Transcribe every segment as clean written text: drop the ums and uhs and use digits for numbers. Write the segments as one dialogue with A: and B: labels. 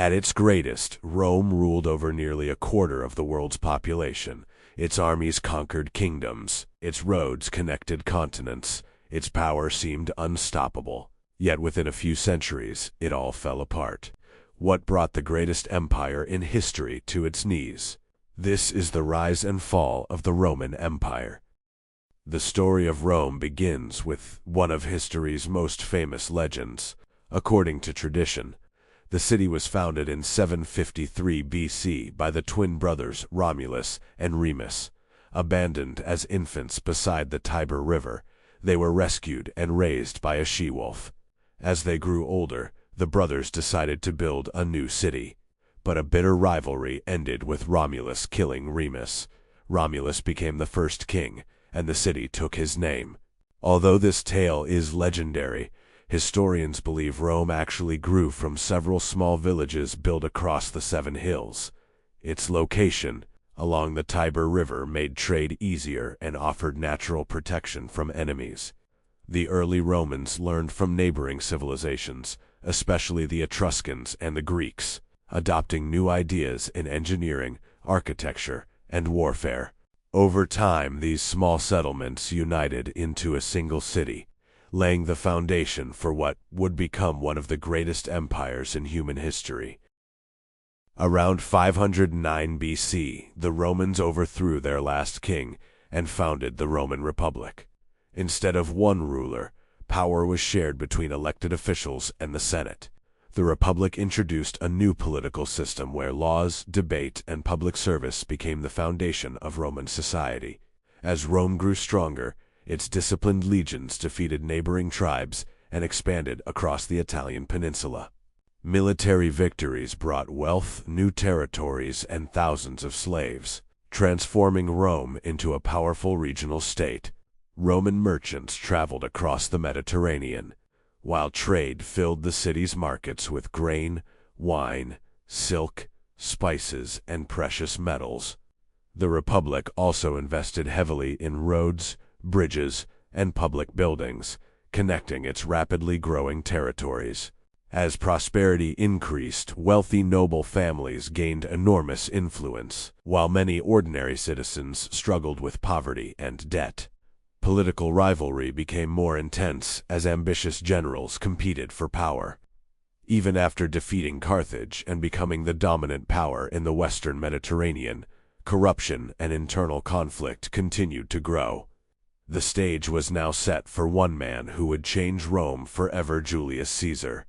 A: At its greatest, Rome ruled over nearly a quarter of the world's population. Its armies conquered kingdoms, its roads connected continents, its power seemed unstoppable. Yet within a few centuries, it all fell apart. What brought the greatest empire in history to its knees? This is the rise and fall of the Roman Empire. The story of Rome begins with one of history's most famous legends. According to tradition, the city was founded in 753 BC by the twin brothers Romulus and Remus. Abandoned as infants beside the Tiber River, they were rescued and raised by a she-wolf. As they grew older, the brothers decided to build a new city. But a bitter rivalry ended with Romulus killing Remus. Romulus became the first king, and the city took his name. Although this tale is legendary, historians believe Rome actually grew from several small villages built across the 7 hills. Its location, along the Tiber River, made trade easier and offered natural protection from enemies. The early Romans learned from neighboring civilizations, especially the Etruscans and the Greeks, adopting new ideas in engineering, architecture, and warfare. Over time, these small settlements united into a single city, laying the foundation for what would become one of the greatest empires in human history. Around 509 BC, the Romans overthrew their last king and founded the Roman Republic. Instead of one ruler, power was shared between elected officials and the Senate. The Republic introduced a new political system where laws, debate, and public service became the foundation of Roman society. As Rome grew stronger, its disciplined legions defeated neighboring tribes and expanded across the Italian peninsula. Military victories brought wealth, new territories, and thousands of slaves, transforming Rome into a powerful regional state. Roman merchants traveled across the Mediterranean, while trade filled the city's markets with grain, wine, silk, spices, and precious metals. The Republic also invested heavily in roads, bridges, and public buildings, connecting its rapidly growing territories. As prosperity increased, wealthy noble families gained enormous influence, while many ordinary citizens struggled with poverty and debt. Political rivalry became more intense as ambitious generals competed for power. Even after defeating Carthage and becoming the dominant power in the western Mediterranean, corruption and internal conflict continued to grow. The stage was now set for one man who would change Rome forever: Julius Caesar.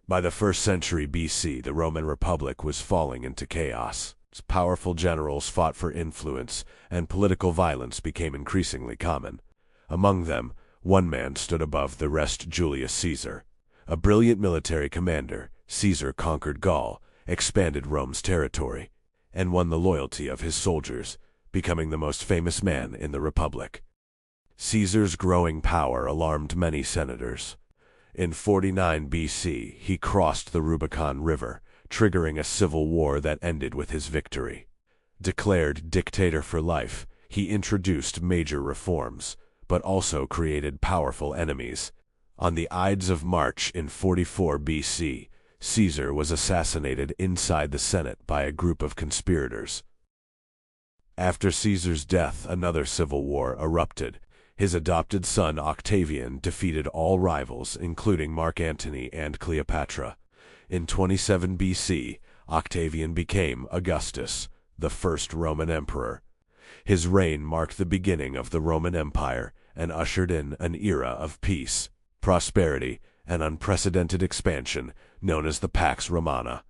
A: By the 1st century BC, the Roman Republic was falling into chaos. Its powerful generals fought for influence, and political violence became increasingly common. Among them, one man stood above the rest: Julius Caesar. A brilliant military commander, Caesar conquered Gaul, expanded Rome's territory, and won the loyalty of his soldiers, becoming the most famous man in the Republic. Caesar's growing power alarmed many senators. In 49 BC, he crossed the Rubicon River, triggering a civil war that ended with his victory. Declared dictator for life, he introduced major reforms, but also created powerful enemies. On the Ides of March in 44 BC, Caesar was assassinated inside the Senate by a group of conspirators. After Caesar's death, another civil war erupted. His adopted son Octavian defeated all rivals, including Mark Antony and Cleopatra. In 27 BC, Octavian became Augustus, the first Roman emperor. His reign marked the beginning of the Roman Empire and ushered in an era of peace, prosperity, and unprecedented expansion known as the Pax Romana.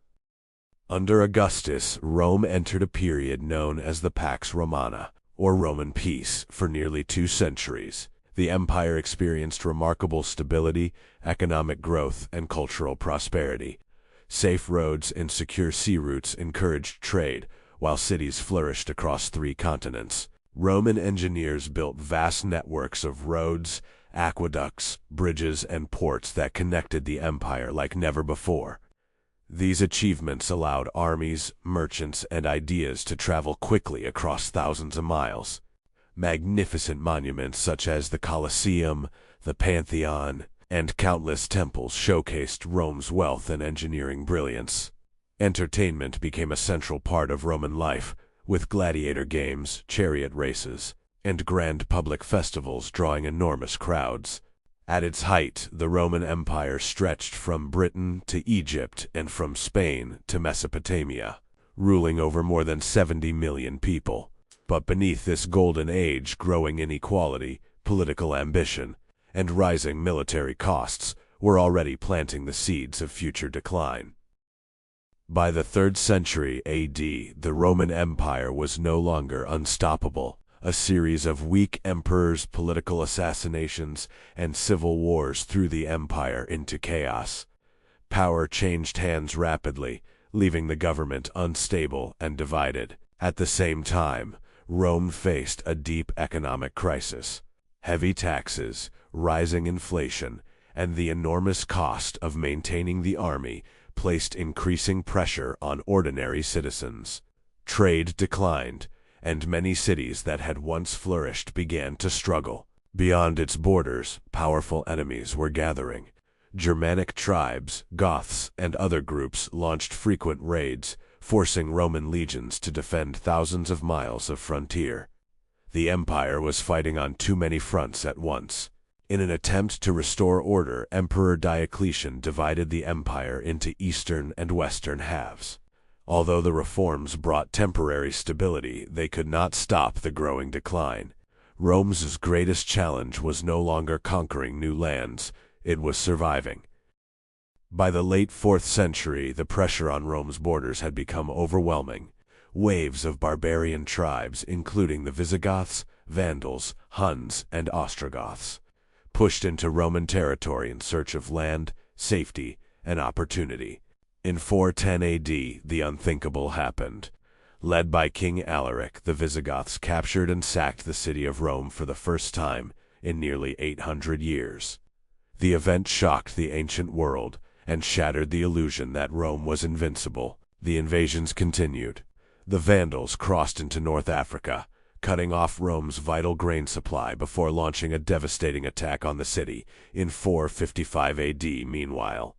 A: Under Augustus, Rome entered a period known as the Pax Romana, or Roman peace, for nearly 2 centuries. The empire experienced remarkable stability, economic growth, and cultural prosperity. Safe roads and secure sea routes encouraged trade, while cities flourished across 3 continents. Roman engineers built vast networks of roads, aqueducts, bridges, and ports that connected the empire like never before. These achievements allowed armies, merchants, and ideas to travel quickly across thousands of miles. Magnificent monuments such as the Colosseum, the Pantheon, and countless temples showcased Rome's wealth and engineering brilliance. Entertainment became a central part of Roman life, with gladiator games, chariot races, and grand public festivals drawing enormous crowds. At its height, the Roman Empire stretched from Britain to Egypt and from Spain to Mesopotamia, ruling over more than 70 million people. But beneath this golden age, growing inequality, political ambition, and rising military costs were already planting the seeds of future decline. By the 3rd century AD, the Roman Empire was no longer unstoppable. A series of weak emperors, political assassinations, and civil wars threw the empire into chaos. Power changed hands rapidly, leaving the government unstable and divided. At the same time, Rome faced a deep economic crisis. Heavy taxes, rising inflation, and the enormous cost of maintaining the army placed increasing pressure on ordinary citizens. Trade declined, and many cities that had once flourished began to struggle. Beyond its borders, powerful enemies were gathering. Germanic tribes, Goths, and other groups launched frequent raids, forcing Roman legions to defend thousands of miles of frontier. The empire was fighting on too many fronts at once. In an attempt to restore order, Emperor Diocletian divided the empire into eastern and western halves. Although the reforms brought temporary stability, they could not stop the growing decline. Rome's greatest challenge was no longer conquering new lands, it was surviving. By the late 4th century, the pressure on Rome's borders had become overwhelming. Waves of barbarian tribes, including the Visigoths, Vandals, Huns, and Ostrogoths, pushed into Roman territory in search of land, safety, and opportunity. In 410 AD, the unthinkable happened. Led by King Alaric, the Visigoths captured and sacked the city of Rome for the first time in nearly 800 years. The event shocked the ancient world and shattered the illusion that Rome was invincible. The invasions continued. The Vandals crossed into North Africa, cutting off Rome's vital grain supply before launching a devastating attack on the city in 455 AD. Meanwhile,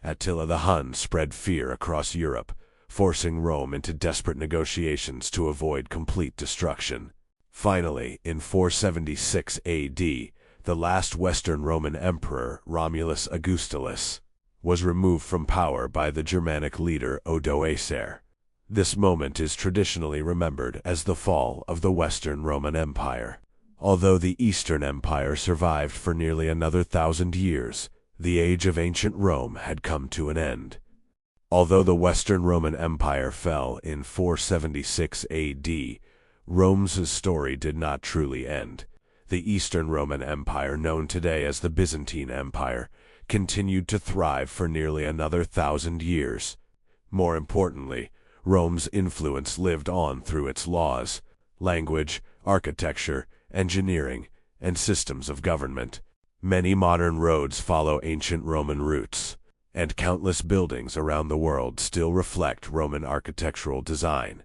A: Attila the Hun spread fear across Europe, forcing Rome into desperate negotiations to avoid complete destruction. Finally, in 476 AD, the last Western Roman emperor, Romulus Augustus, was removed from power by the Germanic leader Odoacer. This moment is traditionally remembered as the fall of the Western Roman Empire. Although the Eastern Empire survived for nearly another 1,000 years, the age of ancient Rome had come to an end. Although the Western Roman Empire fell in 476 AD, Rome's story did not truly end. The Eastern Roman Empire, known today as the Byzantine Empire, continued to thrive for nearly another 1,000 years. More importantly, Rome's influence lived on through its laws, language, architecture, engineering, and systems of government. Many modern roads follow ancient Roman routes, and countless buildings around the world still reflect Roman architectural design.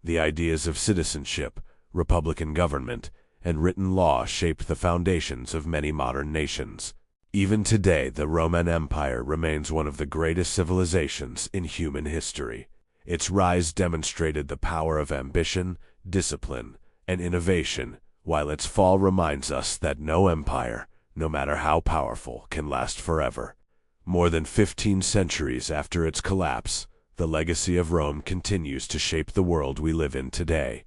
A: The ideas of citizenship, republican government, and written law shaped the foundations of many modern nations. Even today, the Roman Empire remains one of the greatest civilizations in human history. Its rise demonstrated the power of ambition, discipline, and innovation, while its fall reminds us that no empire, no matter how powerful, can last forever. More than 15 centuries after its collapse, the legacy of Rome continues to shape the world we live in today.